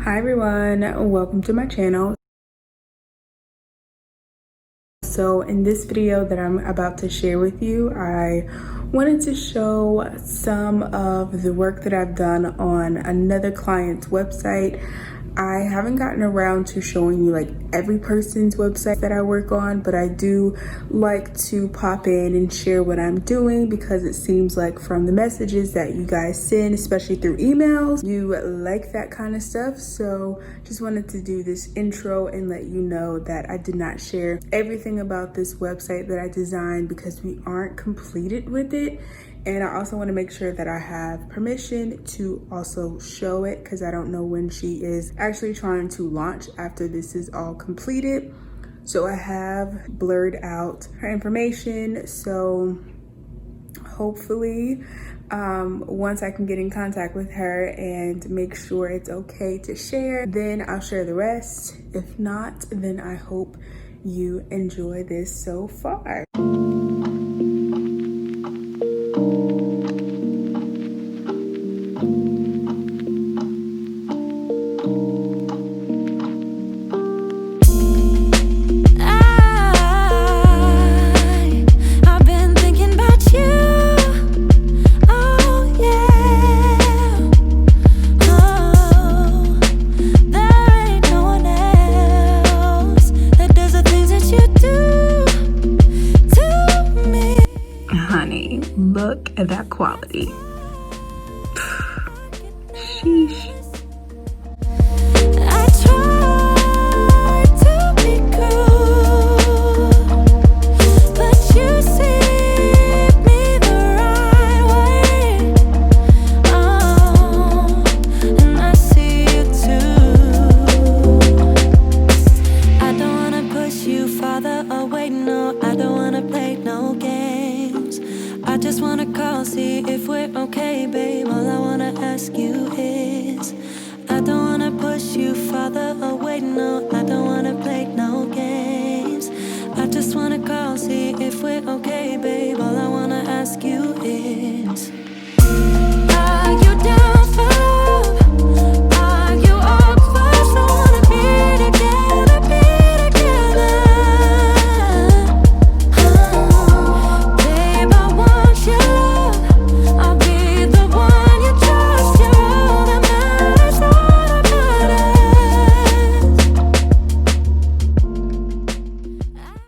Hi everyone, welcome to my channel. So in this video that I'm about to share with you, I wanted to show some of the work that I've done on another client's website. I haven't gotten around to showing you like every person's website that I work on, but I do like to pop in and share what I'm doing because it seems like from the messages that you guys send, especially through emails, you like that kind of stuff. So just wanted to do this intro and let you know that I did not share everything about this website that I designed because we aren't completed with it. And I also want to make sure that I have permission to also show it because I don't know when she is actually trying to launch after this is all completed. So I have blurred out her information. So hopefully once I can get in contact with her and make sure it's okay to share, then I'll share the rest. If not, then I hope you enjoy this so far. Look at that quality. Sheesh. I try to be cool, but you see me the right way. Oh, and I see you too. I don't wanna push you farther away, no, I don't wanna play no games. I just wanna call, see if we're okay, babe. All I wanna ask you is